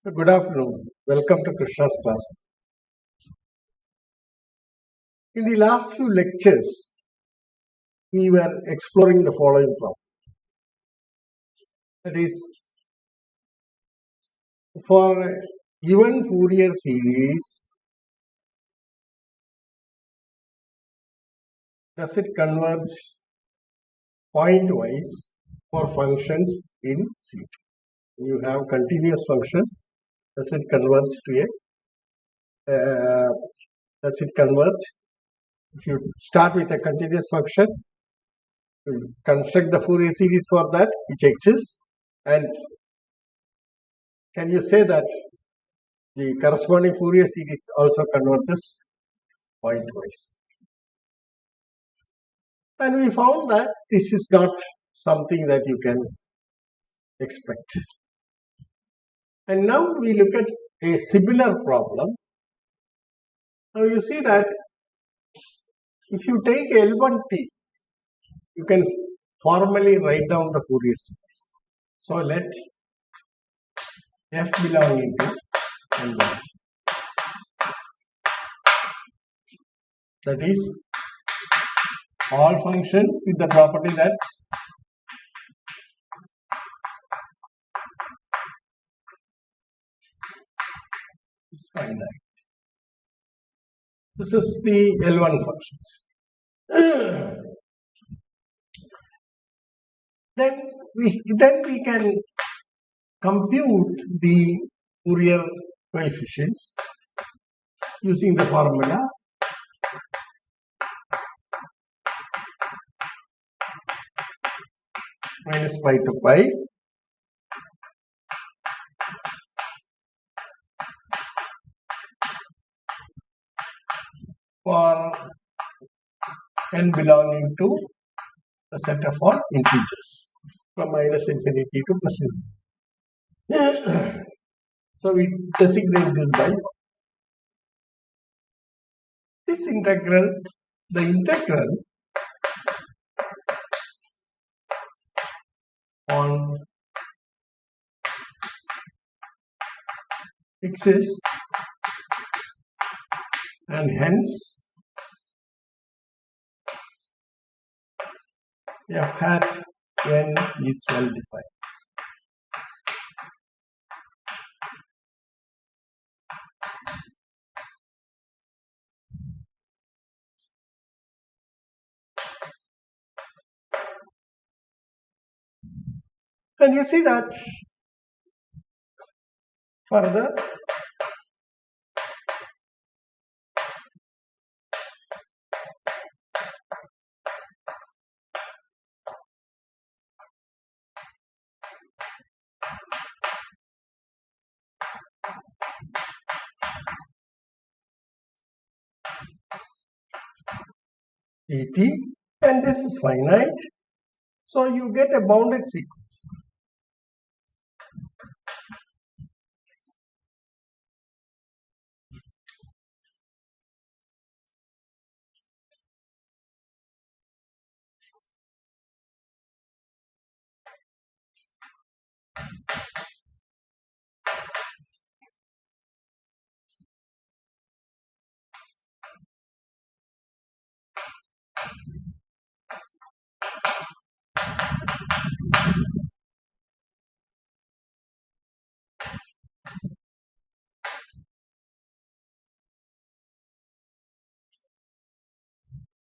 So good afternoon. Welcome to Krishna's class. In the last few lectures, we were exploring the following problem. That is, for a given Fourier series, does it converge pointwise for functions in C? You have continuous functions. Does it converge to a? Does it converge? If you start with a continuous function, you construct the Fourier series for that which exists, and can you say that the corresponding Fourier series also converges pointwise? And we found that this is not something that you can expect. And now we look at a similar problem. Now you see that if you take L1t, you can formally write down the Fourier series. So let f belonging to L1. That is, all functions with the property that is finite. This is the L1 functions. Then we can compute the Fourier coefficients using the formula minus pi to pi for n belonging to a set of all integers from minus infinity to plus infinity. So we designate this by this integral, the integral on exists, and hence f hat n is well defined. And you see that further et, and this is finite, so you get a bounded sequence.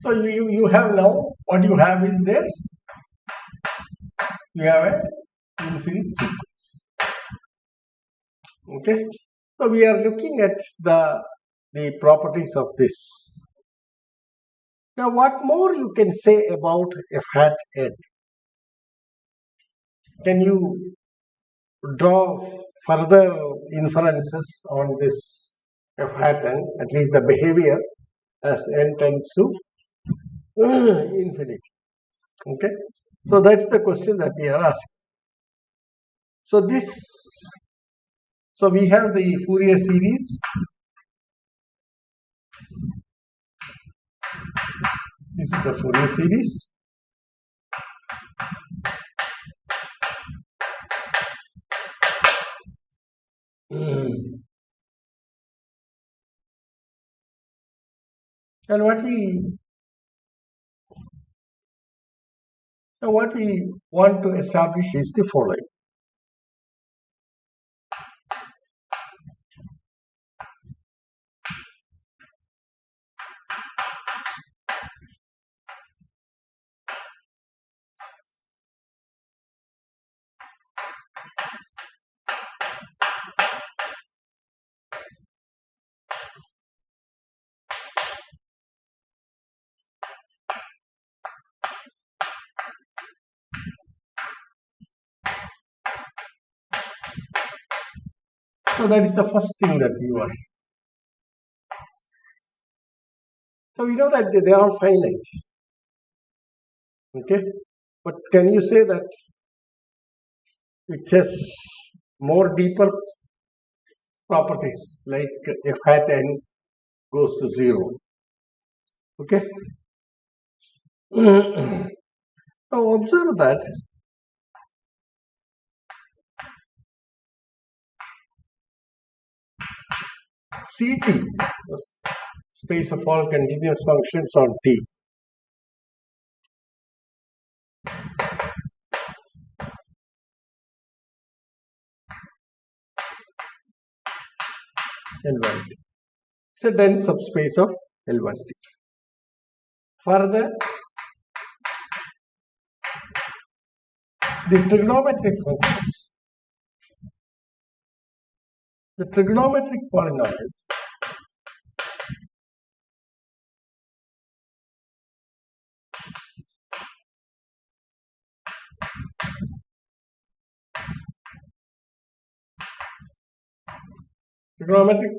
So you have now, what you have is this, you have a infinite sequence. Okay, so we are looking at the properties of this. Now what more you can say about f hat n? Can you draw further inferences on this f hat n, at least the behavior as n tends to infinity? Okay, so that's the question that we are asking. So we have the Fourier series. This is the Fourier series. And what we want to establish is the following. So that is the first thing that we want. So we know that they are finite. Okay, but can you say that it has more deeper properties like f hat n goes to 0? Okay. Now observe that CT, the space of all continuous functions on T, L1T. It's a dense subspace of L1T. Further, the trigonometric functions, the trigonometric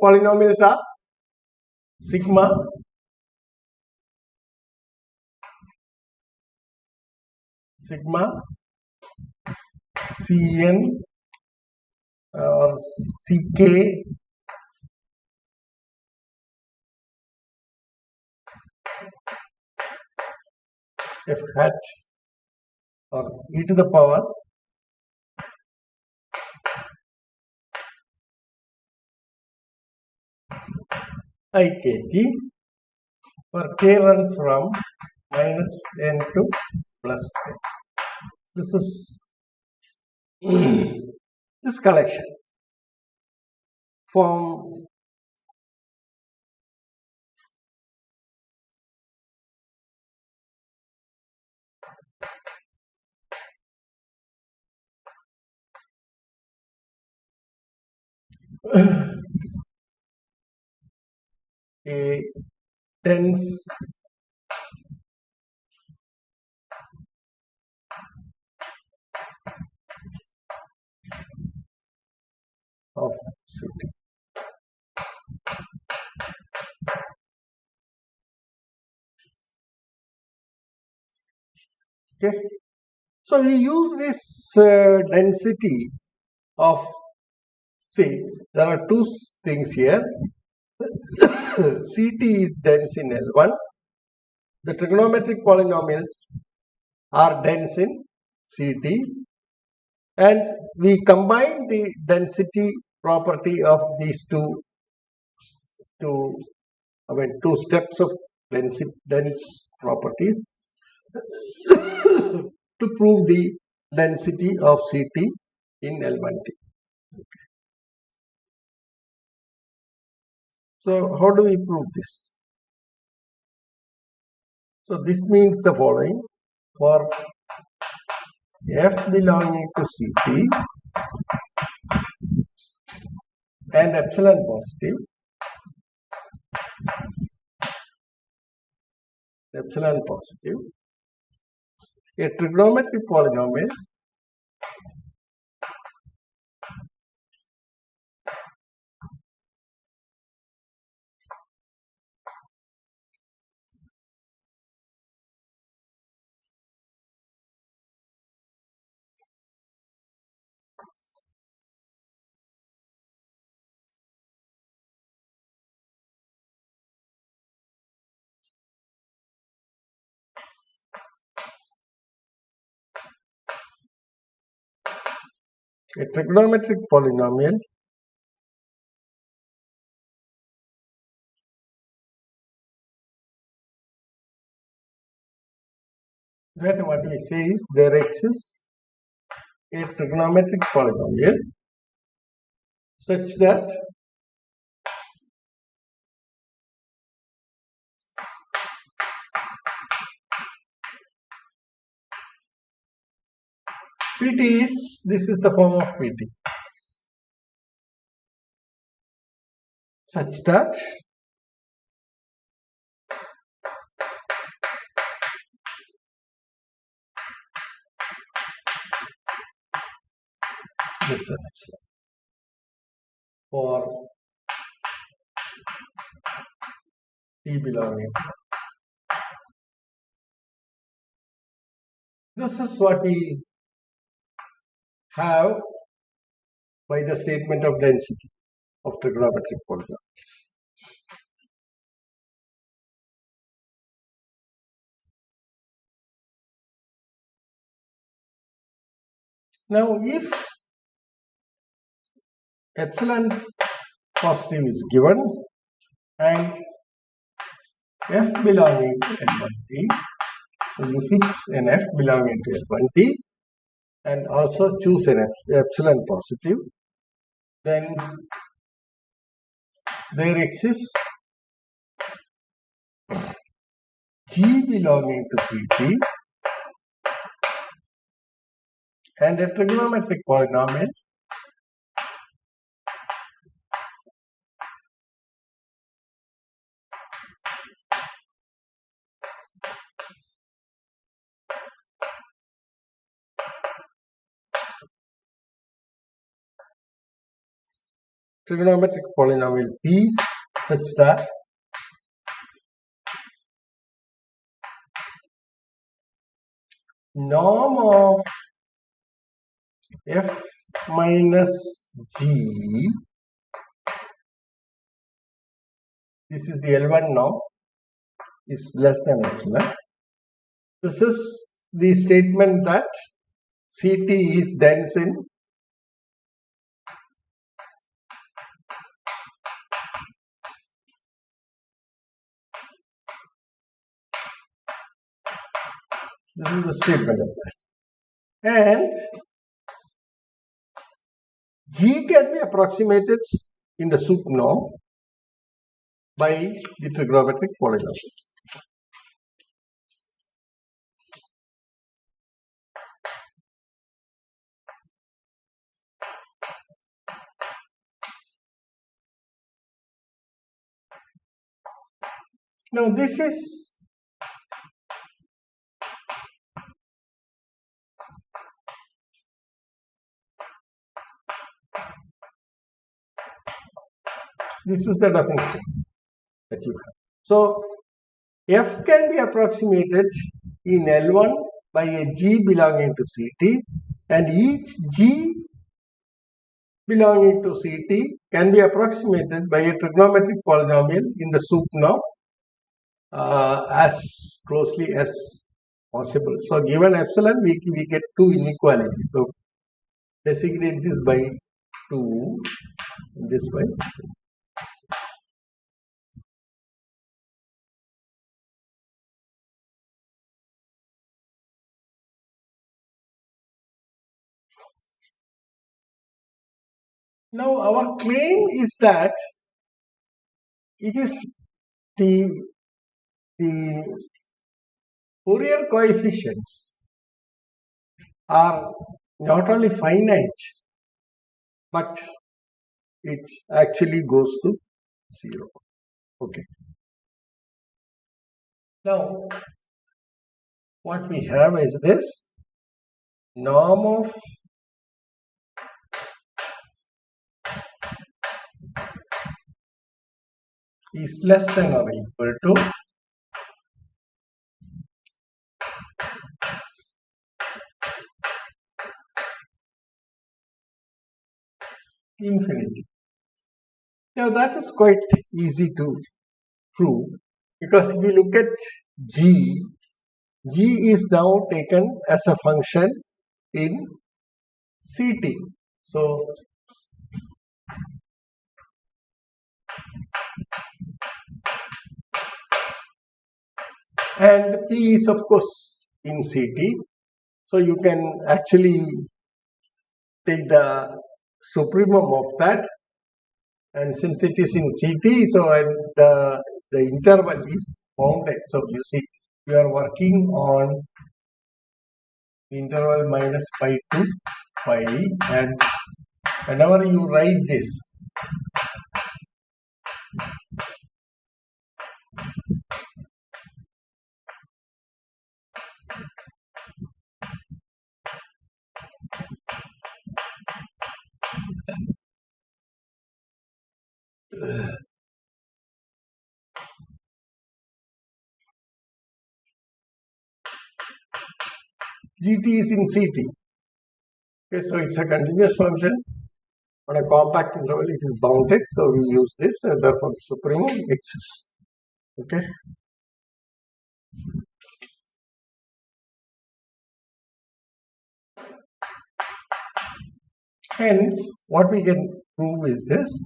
polynomials are sigma Cn or Ck f hat or e to the power Ikt, where k runs from minus n to plus n. This is this collection form a dense of CT. Okay, so we use this density of, see, there are two things here. CT is dense in L1. The trigonometric polynomials are dense in CT, and we combine the density property of these two steps of dense properties to prove the density of CT in L1T. So how do we prove this? So this means the following: for f belonging to CT and epsilon positive, a trigonometric polynomial that what we say is there exists a trigonometric polynomial such that PT is, this is the form of PT, such that this is the next one for T belonging. This is what we have by the statement of density of trigonometric polynomials. Now, if epsilon positive is given and f belonging to L1T, so you fix an f belonging to L1T and also choose an epsilon positive, then there exists G belonging to CT and a trigonometric polynomial P such that norm of f minus g, this is the L1 norm, is less than epsilon. This is the statement that CT is dense in this is the statement of that. And G can be approximated in the sup norm by the trigonometric polynomials. Now, this is the definition that you have. So, f can be approximated in L1 by a G belonging to CT, and each G belonging to CT can be approximated by a trigonometric polynomial in the sup norm as closely as possible. So, given epsilon, we get two inequalities. So, designate this by 2, this by 2. Now, our claim is that it is the Fourier coefficients are not only finite, but it actually goes to 0. Okay. Now, what we have is this norm of is less than or equal to infinity. Now, that is quite easy to prove, because if you look at G is now taken as a function in CT. So, and P is of course in CT. So you can actually take the supremum of that, and since it is in CT, so and the interval is bounded. So you see, you are working on interval minus pi to pi, and whenever you write this, GT is in CT. Okay, so it's a continuous function on a compact interval. It is bounded, so we use this, and therefore the supremum exists. Okay. Hence, what we can prove is this.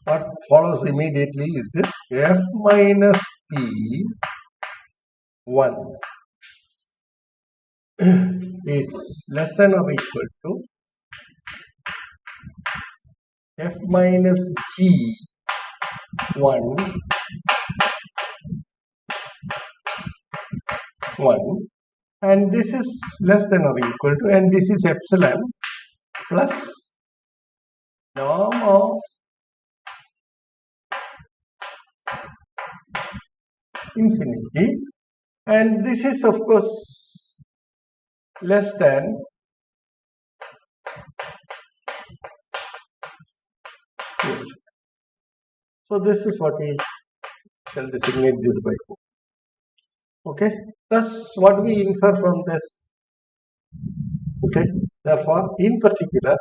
What follows immediately is this: f minus p 1 is less than or equal to f minus g 1 and this is less than or equal to, and this is epsilon plus norm of infinity, and this is of course less than h. So this is what we shall designate this by 4. Okay, thus what we infer from this. Okay, therefore in particular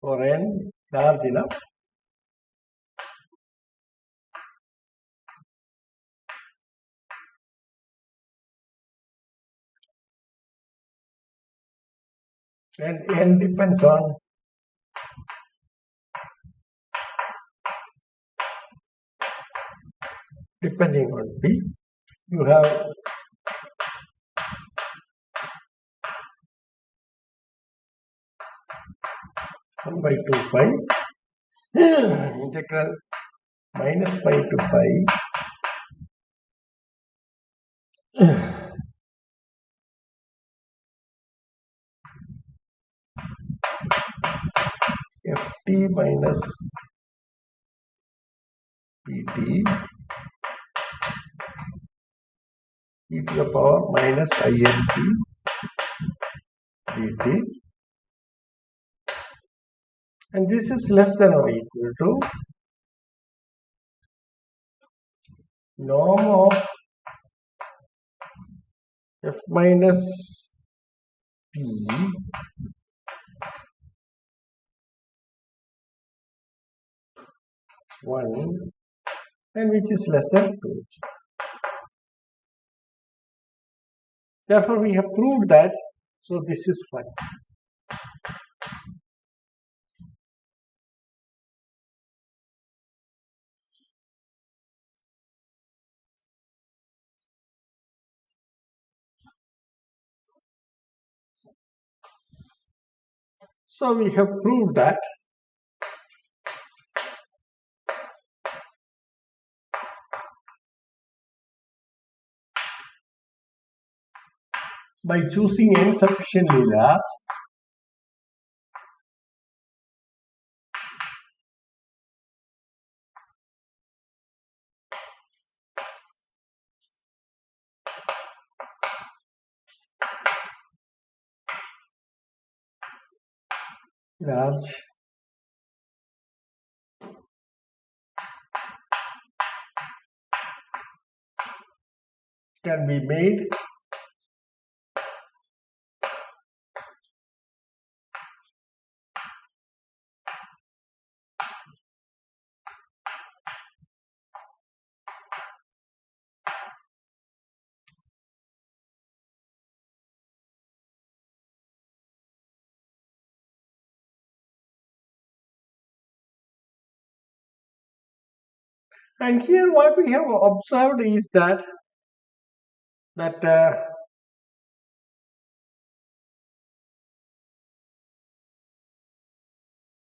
for n large enough, and n depends on depending on p, you have 1 by 2 pi integral minus pi to pi ft minus pt e to the power minus int dt, and this is less than or equal to norm of f minus p 1 and which is less than 2. Therefore, we have proved that, so this is fine. So we have proved that by choosing n sufficiently large, large can be made and here what we have observed is that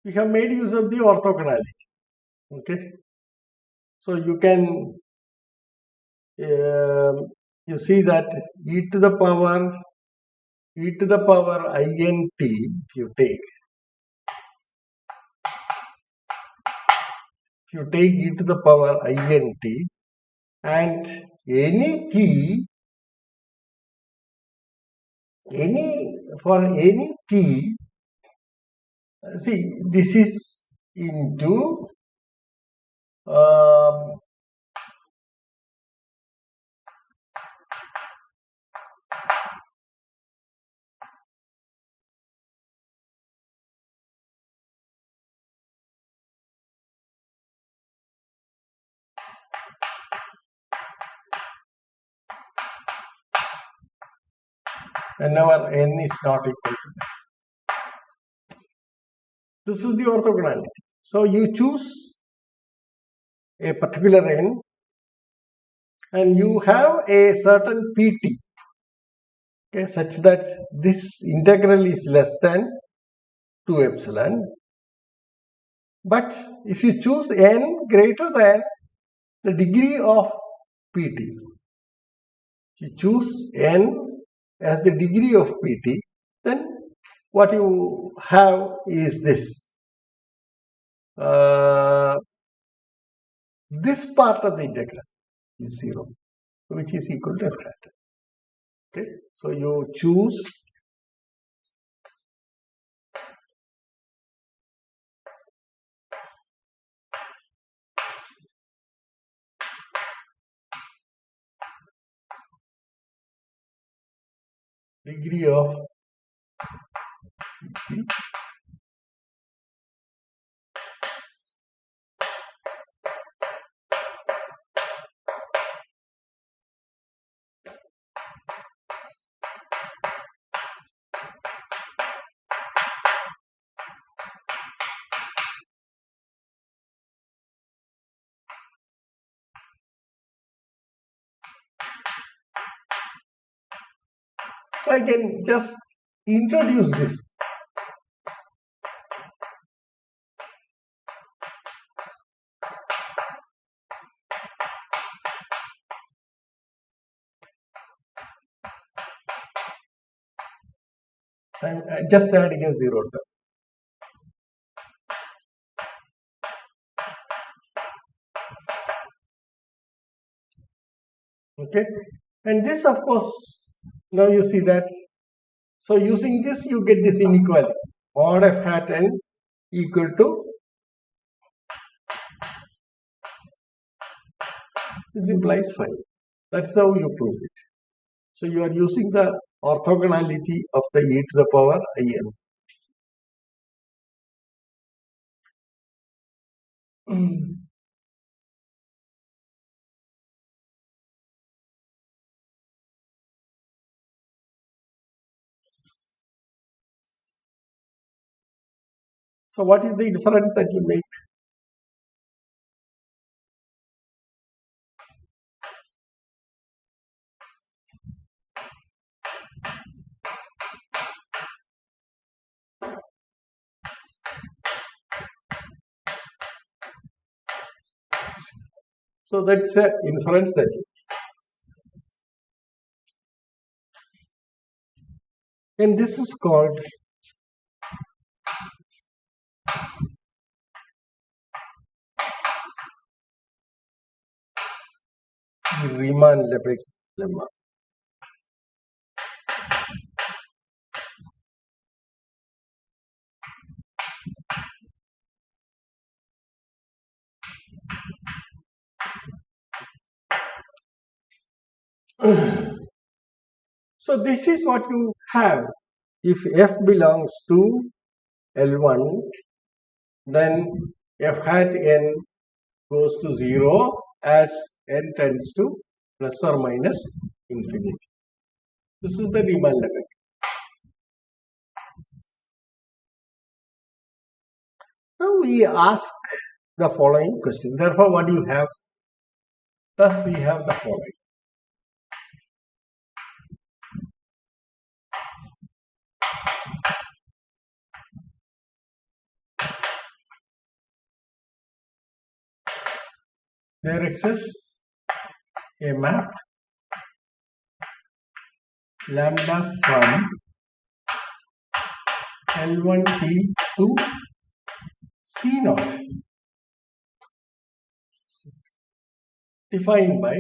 we have made use of the orthogonality. Okay, so you can you see that e to the power int, if you take e to the power int and for any t, see this is into whenever n is not equal to that. This is the orthogonality. So you choose a particular n and you have a certain pt, okay, such that this integral is less than 2 epsilon. But if you choose n greater than the degree of pt, if you choose n as the degree of pt, then what you have is this. This part of the integral is 0, which is equal to f hat. Okay, so you choose degree of pt So I can just introduce this. I'm just adding a 0 term. Okay, and this of course, now you see that. So using this you get this inequality, mod f hat n equal to, this implies 5. That's how you prove it. So you are using the orthogonality of the e to the power in. So what is the inference that you make? So that's the inference that you. And this is called the Riemann-Lebesgue lemma. So this is what you have. If f belongs to L1, then f hat n goes to 0 as n tends to plus or minus infinity. This is the Riemann limit. Now we ask the following question. Therefore, what do you have? Thus, we have the following. There exists a map lambda from L1t to C0 defined by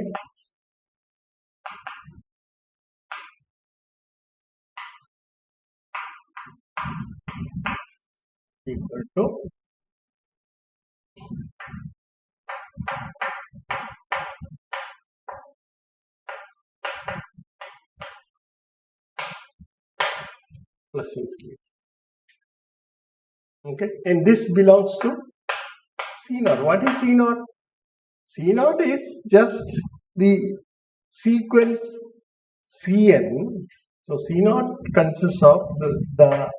equal to plus infinity. Okay, and this belongs to C0. What is C0? C0 is just the sequence Cn. So C0 consists of the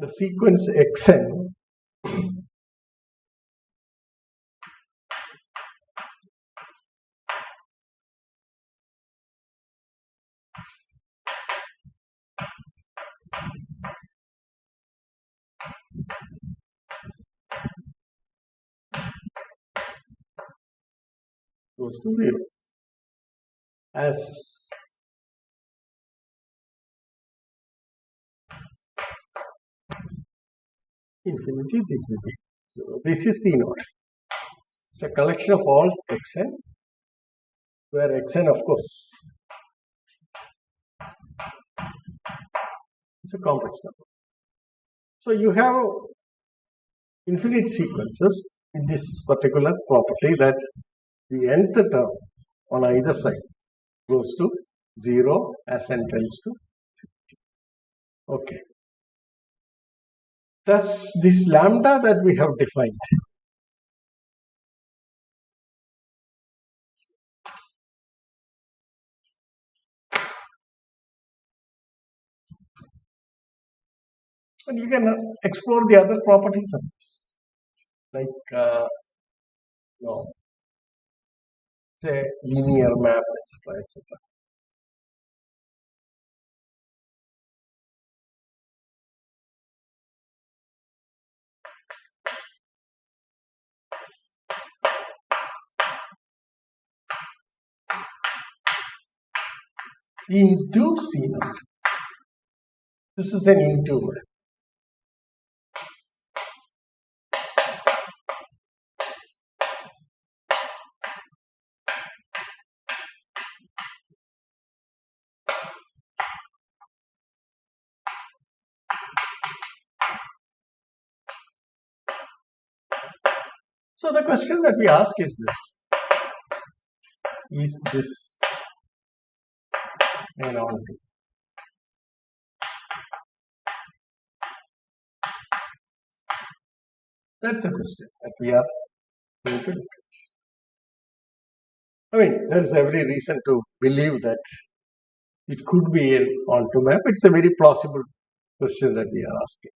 sequence Xn goes to 0. As infinity, this is it. So this is C0. It's a collection of all Xn, where Xn, of course, is a complex number. So you have infinite sequences in this particular property that the nth term on either side goes to 0 as n tends to 50. Okay. Thus, this lambda that we have defined and you can explore the other properties of this, like say linear map, etc., etc. Into C0. This is an into map. So the question that we ask is this: is this an onto? That's the question that we are going to look at. I mean, there is every reason to believe that it could be an onto map. It's a very plausible question that we are asking.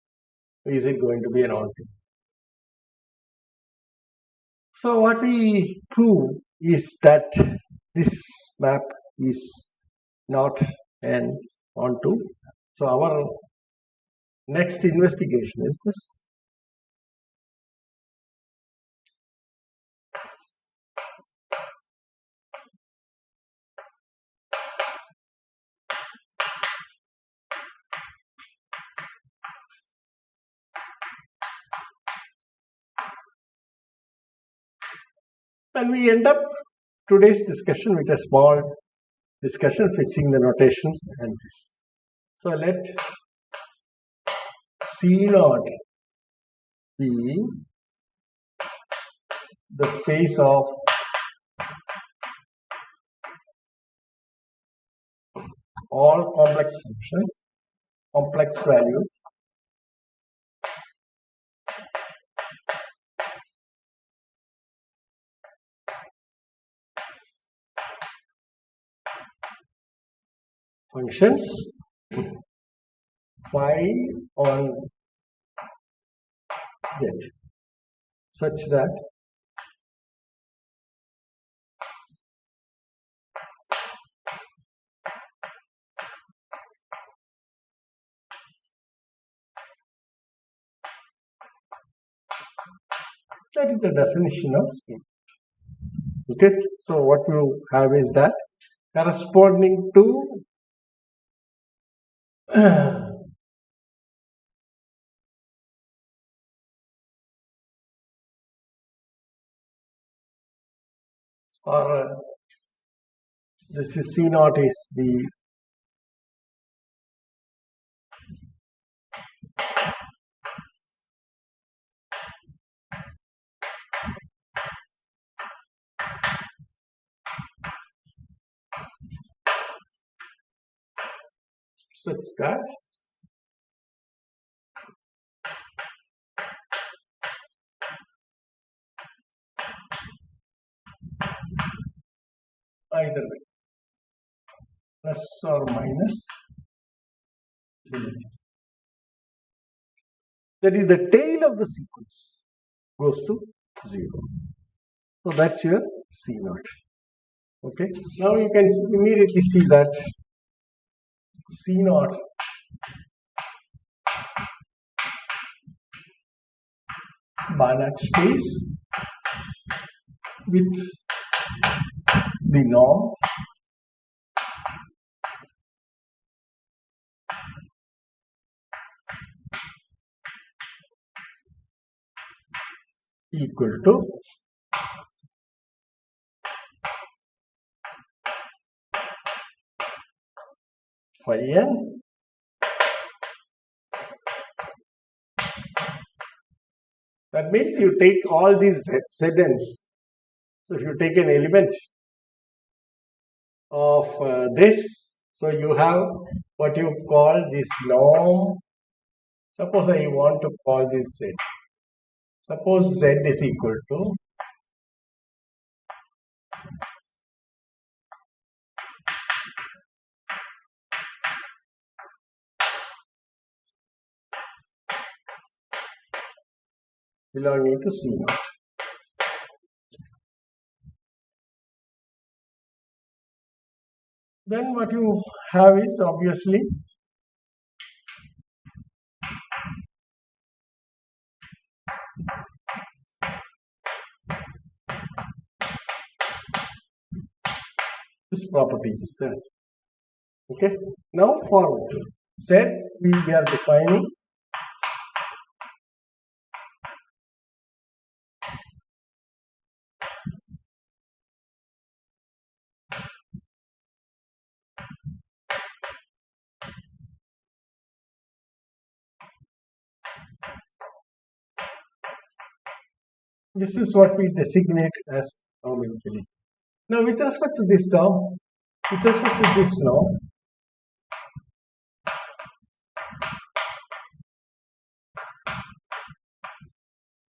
Is it going to be an onto? So what we prove is that this map is not an onto. So our next investigation is this. And we end up today's discussion with a small discussion fixing the notations and this. So let C0 be the space of all complex functions, complex values functions phi on z such that that is the definition of C. Okay, so what you have is that corresponding to or this is C naught is the such that either way plus or minus that is the tail of the sequence goes to 0. So that's your C naught. Okay, now you can immediately see that C naught Banach space with the norm equal to phi n that means you take all these zns. So if you take an element of this, so you have what you call this norm. Suppose I want to call this z. Suppose z is equal to belonging to C naught. Then what you have is obviously this property is there. Okay. Now for z we are defining this is what we designate as norm infinity. Now with respect to this norm,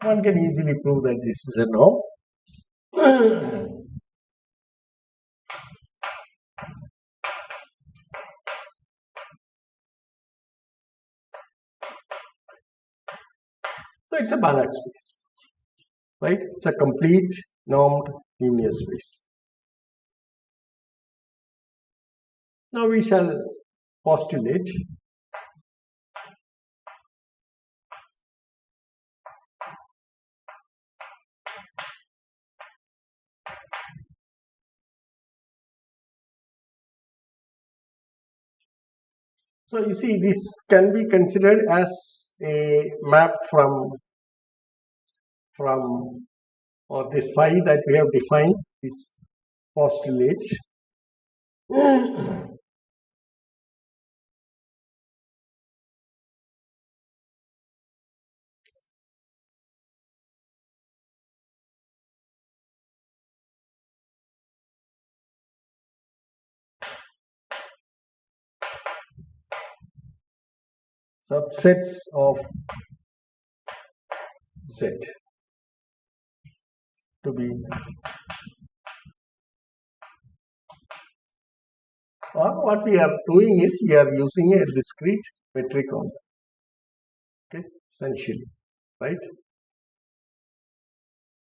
one can easily prove that this is a norm. So it's a Banach space, right? It's a complete normed linear space. Now we shall postulate so you see this can be considered as a map from or this phi that we have defined is postulate subsets of Z to be, or what we are doing is we are using a discrete metric on that. Okay, essentially, right?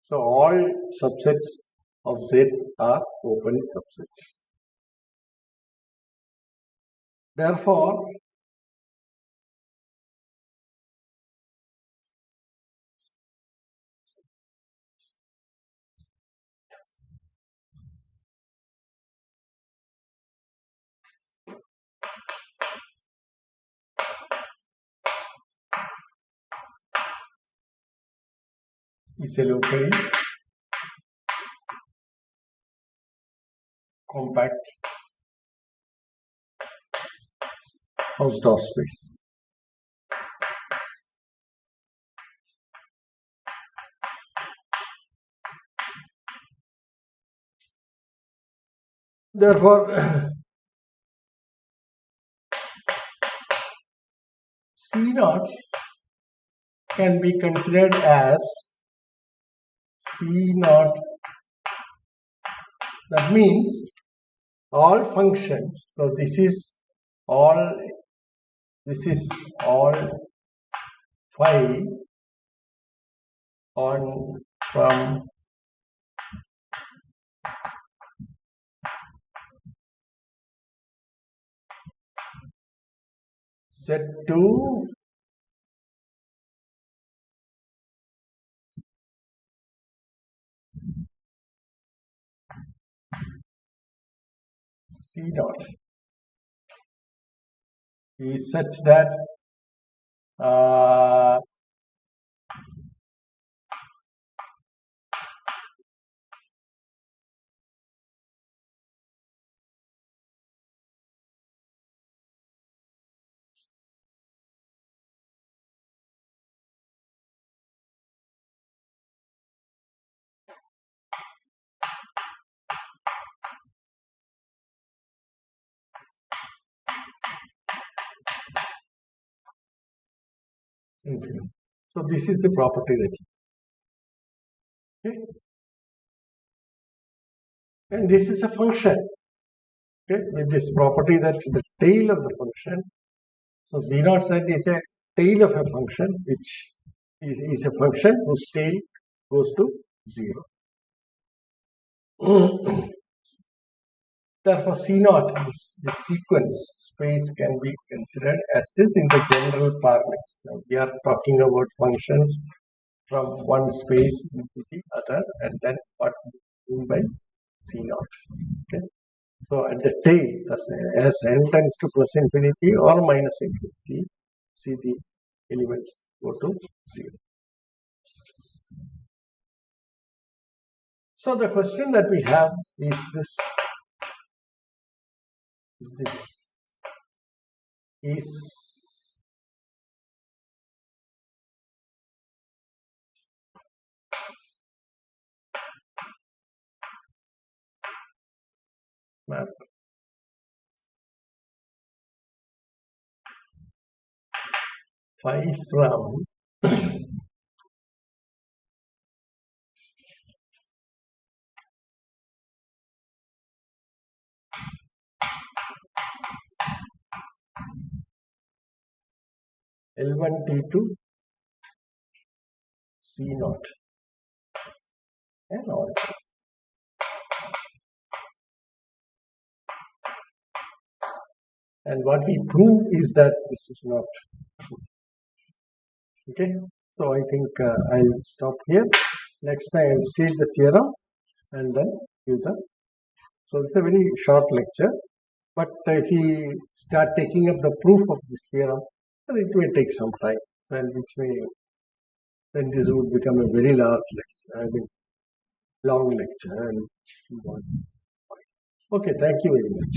So all subsets of Z are open subsets. Therefore, is a locally compact Hausdorff space. Therefore, C naught can be considered as C naught. That means all functions. So this is all phi on from Z to C naught is such that okay. So this is the property that, okay, and this is a function, okay, with this property that the tail of the function. So Z naught Z is a tail of a function which is a function whose tail goes to 0. Therefore, C naught, this sequence space can be considered as this in the general parlance. Now, we are talking about functions from one space into the other, and then what we mean by C naught. Okay. So at the tail, as n tends to plus infinity or minus infinity, see the elements go to 0. So the question that we have is this. Is map phi from L1 T2 C naught and all. And what we prove is that this is not true. Okay, so I think I'll stop here. Next time I'll state the theorem and then give the. So it's a very short lecture, but if we start taking up the proof of this theorem, it may take some time. So then this would become a very large lecture. I mean, long lecture. And okay, thank you very much.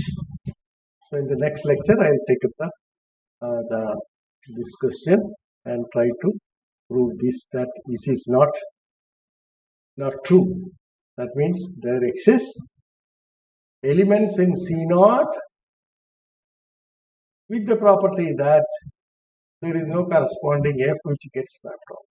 So in the next lecture, I'll take up this question and try to prove this, that this is not true. That means there exist elements in C naught with the property that there is no corresponding f which gets mapped on.